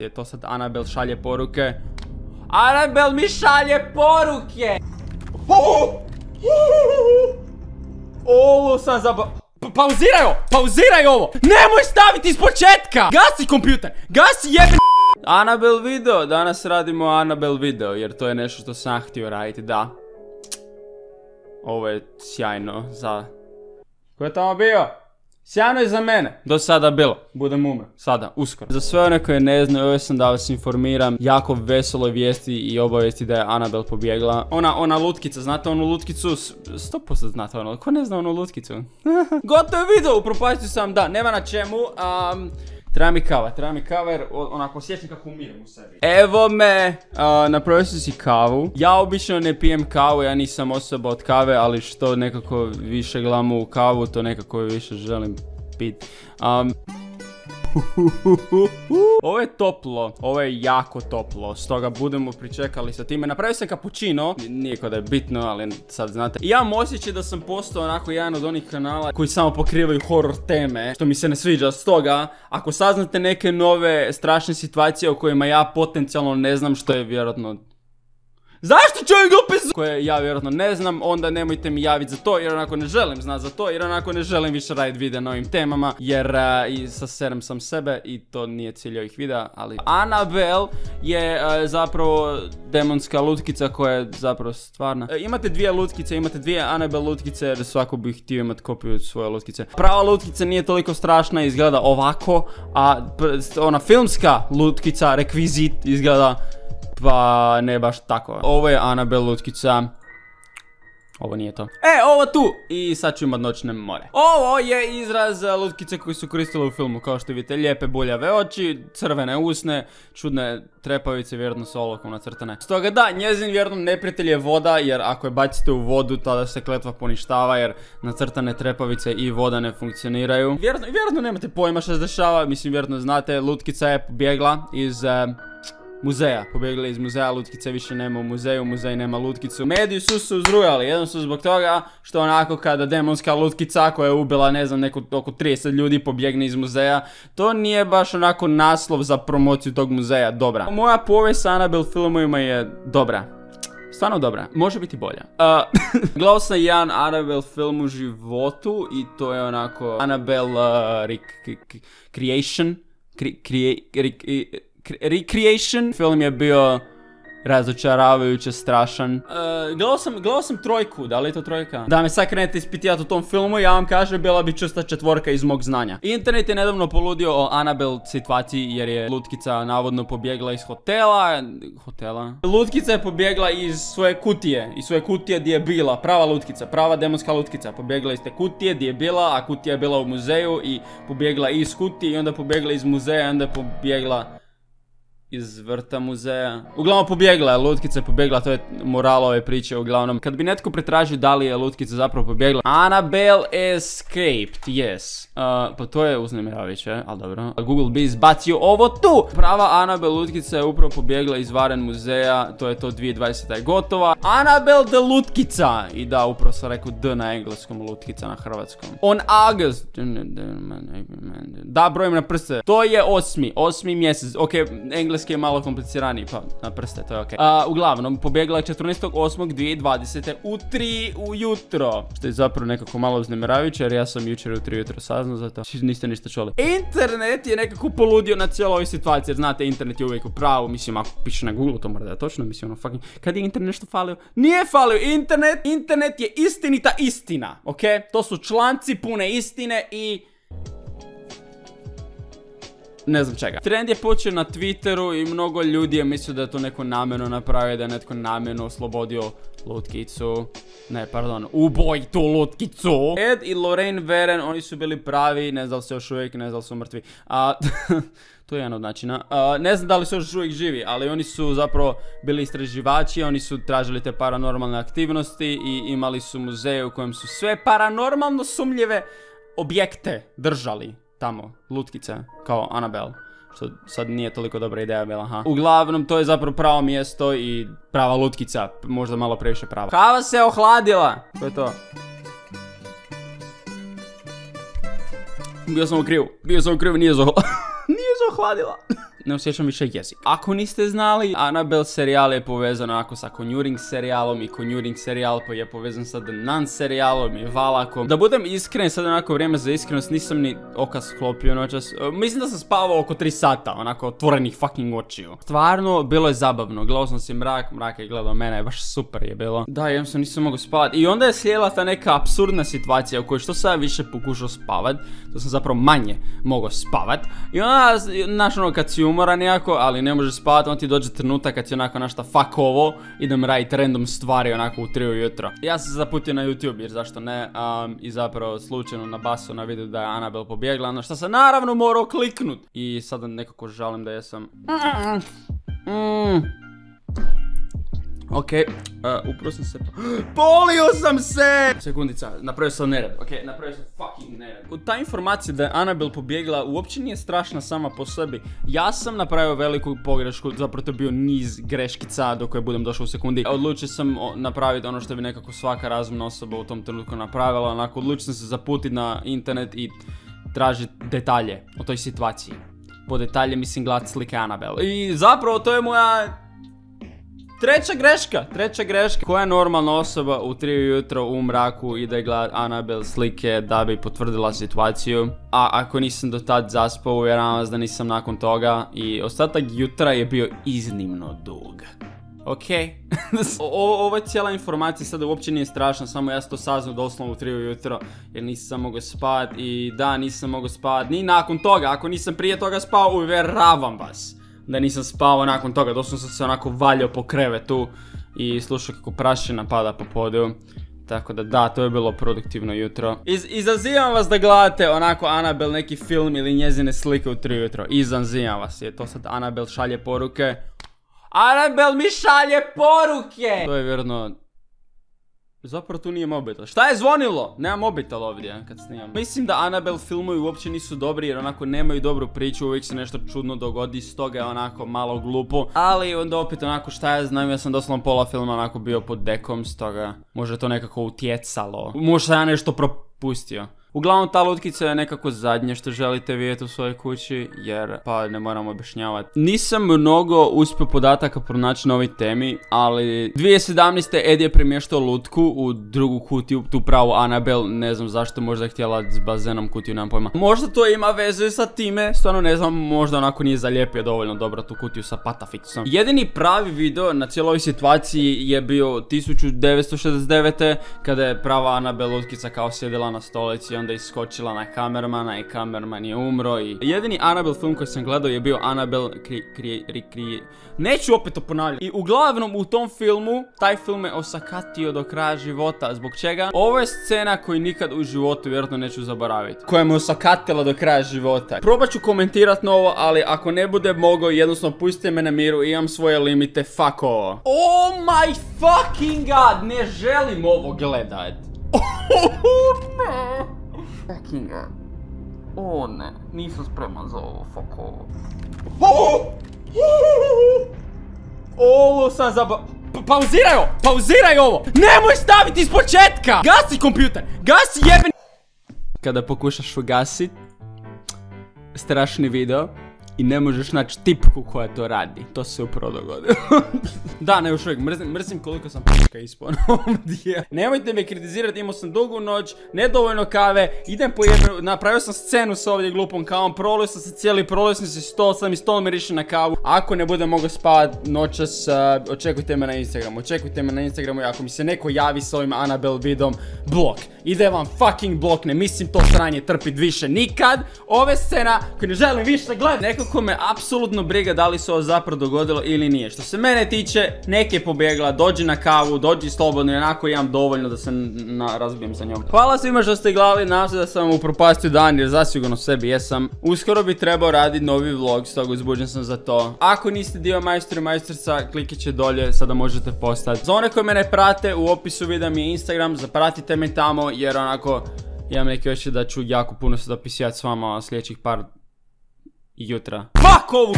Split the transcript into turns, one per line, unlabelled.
Je to sad Anabel šalje poruke. Anabel mi šalje poruke! Ovo sam pauziraj ovo! Nemoj staviti iz početka! Gasi kompjuter! Gasi jebeni! Anabel video, danas radimo Anabel video, jer to je nešto što sam htio raditi, da. Ovo je sjajno za... Ko je tamo bio? Sjajno je za mene. Do sada bilo. Budem umro. Sada, uskoro. Za sve one koje ne znaju, ovo sam da vas informiram jako veseloj vijesti i obavijesti da je Anabel pobjegla. Ona lutkica, znate onu lutkicu? 100% znate ono, ko ne zna onu lutkicu? Gotovo je video, upropastio sam, da, nema na čemu. Treba mi kava jer onako osjećam kako umiram u sebi. Evo me, napravio sam si kavu. Ja obično ne pijem kavu, ja nisam osoba od kave, ali što nekako više gledam u kavu, to nekako više želim pit. Ovo je toplo, ovo je jako toplo, stoga budemo pričekali sa time. Napravio sam cappuccino, nije kao da je bitno, ali sad znate. I ja imam osjećaj da sam postao onako jedan od onih kanala koji samo pokrivaju horror teme, što mi se ne sviđa. Stoga, ako saznate neke nove strašne situacije o kojima ja potencijalno ne znam, što je vjerojatno... Zašto čovjek opet koje ja vjerojatno ne znam, onda nemojte mi javiti za to, jer onako ne želim znat za to, jer onako ne želim više raditi videa na ovim temama, jer i saserem sam sebe i to nije cilj ovih videa, ali... Anabel je zapravo demonska lutkica koja je zapravo stvarna. Imate dvije lutkice, imate dvije Anabel lutkice, jer svako bi htio imati kopiju svoje lutkice. Prava lutkica nije toliko strašna, izgleda ovako, a ona filmska lutkica, rekvizit, izgleda... Pa ne baš tako. Ovo je Anabel lutkica. Ovo nije to. Ovo tu! I sad ću imat noćne more. Ovo je izraz lutkice koji su koristili u filmu. Kao što vidite, lijepe buljave oči, crvene usne, čudne trepavice, vjerojatno s olovkom nacrtane. Stoga da, njezin vjerojatno neprijatelj je voda, jer ako je bacite u vodu, tada se kletva poništava, jer nacrtane trepavice i voda ne funkcioniraju. Vjerojatno nemate pojma što se dešava, mislim vjerojatno znate, lutkica je pobjegla iz... muzeja, pobjegli iz muzeja, lutkice više nema u muzeju, muzej nema lutkicu. Mediji su se uzrujali, jedan su zbog toga što onako kada demonska lutkica koja je ubila ne znam oko 30 ljudi pobjegne iz muzeja, to nije baš onako naslov za promociju tog muzeja dobra. Moja povijest sa Anabel filmovima je dobra. Stvarno dobra, može biti bolja. Gledao sam jedan Anabel film u životu i to je onako Anabel Recreation. Film je bio razočaravajuće strašan. Gledao sam trojku, da li je to trojka? Da me sad krenete ispitivati u tom filmu, ja vam kažem, bila bi čista četvorka iz mog znanja. Internet je nedavno poludio o Anabel situaciji jer je lutkica navodno pobjegla iz hotela. Lutkica je pobjegla iz svoje kutije gdje je bila, prava lutkica, prava demonska lutkica. Pobjegla iz te kutije gdje je bila, a kutija je bila u muzeju i pobjegla iz kutije i onda pobjegla iz muzeja i onda je pobjegla iz vrta muzeja. Uglavnom pobjegla je, lutkica je pobjegla, to je moral ove priče uglavnom. Kad bi netko pretražio da li je lutkica zapravo pobjegla. Anabel escaped, yes. Pa to je uznemiravajuće, ali dobro. Google bi izbacio ovo tu! Prava Anabel lutkica je upravo pobjegla iz Varen muzeja, to je to 2020. je gotova. Anabel the lutkica! I da, upravo sam rekao D na engleskom, lutkica na hrvatskom. On August... Da, brojim na prste. To je 8. mjesec. Ok, engleski je malo kompliciraniji, pa na prste, to je okej. Uglavnom, pobjegla je 14.8.2020. u 3 ujutro. Što je zapravo nekako malo uznemiravajuće, jer ja sam jučer u 3 ujutro saznao za to. Niste ništa čuli. Internet je nekako poludio na cijeloj ovoj situaciji, jer znate, internet je uvijek u pravu. Mislim, ako piše na Google, to mora da je točno. Mislim, ono fucking... Kad je internet nešto falio? Nije falio internet je istinita istina, ok? To su članci pune istine i... ne znam čega. Trend je počeo na Twitteru i mnogo ljudi je mislio da je to neko namjerno napravio, da je netko namjerno oslobodio lutkicu. Ne, pardon, uboj tu lutkicu. Ed i Lorraine Warren, oni su bili pravi, ne znam da li su još uvijek, ne znam da li su mrtvi. To je jedan od načina. Ne znam da li su još uvijek živi, ali oni su zapravo bili istraživači, oni su tražili te paranormalne aktivnosti i imali su muzej u kojem su sve paranormalno sumnjive objekte držali. Tamo, lutkice, kao Anabel. Što sad nije toliko dobra ideja bila, ha. Uglavnom, to je zapravo pravo mjesto i prava lutkica. Možda malo previše prava. Kava se ohladila! To je to. Bio sam u krivu, nije se ohladila. ne osjećam više jezik. Ako niste znali, Annabelle serijal je povezan onako sa Conjuring serijalom i Conjuring serijal je povezan sa The Nun serijalom i Valakom. Da budem iskren, sad onako vrijeme za iskrenost, nisam ni oka sklopio noćas. Mislim da sam spavao oko 3 sata, onako otvorenih fucking očiju. Stvarno, bilo je zabavno. Gledao sam si mrak je gledao mene, baš super je bilo. Da, jednostavno nisam mogao spavati. I onda je slijela ta neka apsurdna situacija u kojoj što sam više pokušao spavat, to sam zapravo manje mogao spavat. I onda, znaš ono, kad si umoran jako, ali ne možeš spavat, onda ti dođe trenutak kad si onako našta fuck ovo, idem radit random stvari onako u 3 ujutro. Ja sam se zaputio na YouTube jer zašto ne, i zapravo slučajno na basu na vidio da je Annabelle pobjegla, na što sam naravno morao kliknut. I sada nekako žalim da jesam. Okej, upravo sam se... Polio sam se! Sekundica, napravio sam nered, okej, napravio sam fucking nered. Ta informacija da je Annabelle pobjegla uopće nije strašna sama po sebi. Ja sam napravio veliku pogrešku, zapravo to je bio niz greškica do koje budem došao u sekundi. Odlučio sam napraviti ono što bi nekako svaka razumna osoba u tom trenutku napravila. Onako, odlučio sam se zaputiti na internet i tražiti detalje o toj situaciji. Po detalje mislim gledat slike Annabelle. I zapravo to je moja... Treća greška. Koja normalna osoba u 3 ujutro u mraku ide gledat Annabelle slike da bi potvrdila situaciju? A ako nisam do tad zaspao, uvjeravam vas da nisam nakon toga. I ostatak jutra je bio iznimno dug. Okej. Ova cijela informacija sada uopće nije strašna, samo ja sam to saznao doslovno u 3 ujutro jer nisam mogao spavat. I da, nisam mogao spavat ni nakon toga. Ako nisam prije toga spao, uvjeravam vas da nisam spavao nakon toga. Doslovno sam se onako valjao po krevetu i slušao kako prašina pada po podu. Tako da, to je bilo produktivno jutro. Izazivam vas da gledate onako Annabelle neki film ili njezine slike u 3 ujutro. Izazivam vas, je to sad Annabelle šalje poruke. Annabelle mi šalje poruke! To je vjerno... Zapravo tu nije mobitel. Šta je zvonilo? Nema mobitel ovdje kad snimam. Mislim da Annabelle filmovi uopće nisu dobri jer onako nemaju dobru priču, uvijek se nešto čudno dogodi, stoga je onako malo glupo. Ali onda opet onako šta ja znam, ja sam doslovno pola filma onako bio pod dekom, stoga možda to nekako utjecalo. Možda sam ja nešto propustio. Uglavnom ta lutkica je nekako zadnje što želite vidjeti u svojoj kući, jer pa ne moram objašnjavati. Nisam mnogo uspio podataka pronaći na ovoj temi, ali 2017. Ed je premještao lutku u drugu kutiju, tu pravu Annabelle, ne znam zašto, možda je htjela s bazenom kutiju, nemam pojma. Možda to ima veze sa time, stvarno ne znam, možda onako nije zalijepio dovoljno dobro tu kutiju sa patafixom. Jedini pravi video na cijeloj situaciji je bio 1969. kada je prava Annabelle lutkica kao sjedila na stolici, onda iskočila na kamermana i kamerman je umro. I jedini Annabelle film koji sam gledao je bio Annabelle neću opet to ponavljati. I uglavnom u tom filmu, taj film me osakatio do kraja života. Zbog čega? Ovo je scena koju nikad u životu vjerojatno neću zaboraviti, koja me osakatila do kraja života. Probat ću komentirat novo, ali ako ne bude mogao, jednostavno pustite me na miru, imam svoje limite, fuck ovo. Oh my fucking god, ne želim ovo gledat. Ne. Fucking god. O ne, nisam spreman za ovo, fuck ovo. Ovo sam pauziraj ovo! Nemoj staviti iz početka! Gasi kompjuter! Gasi jebeni... Kada pokušaš ugasit strašni video i ne možeš naći tipku koja to radi. To se upravo dogodilo. Da, ne, još uvijek, mrzim koliko sam p***ka ispao na ovom dijelu. Nemojte me kritizirati, imao sam dugu noć, nedovoljno kave, idem po jednu, napravio sam scenu sa ovdje glupom kavom, prolio sam se cijeli, prolio sam se stol, sad mi stol miriše na kavu. Ako ne budem mogao spavat noćas, očekujte me na Instagramu i ako mi se neko javi s ovim Annabelle videom, blok. Ide vam fucking blok, ne mislim to sranje trpit više nikad. Ove scena koje ne želim više gledati. Nekako me apsolutno briga da li se ovo zapravo dogodilo ili nije. Što se mene tiče, nek je pobjegla, dođi na kavu, dođi slobodno, jednako imam dovoljno da se razbijem sa njom. Hvala svima što ste gledali, nadam se da sam upropastio dan jer zasigurno sebi jesam. Uskoro bi trebao raditi novi vlog, stoga uzbuđen sam za to. Ako niste dio majstora i majstorica, klikit će dolje, sada možete postati. Za one koji me ne prate, u opisu videa mi je Instagram, zapratite me tamo jer onako imam neke oči da ću jako puno se dopisivati s vama sljedećih par jutra. Fuck ovu!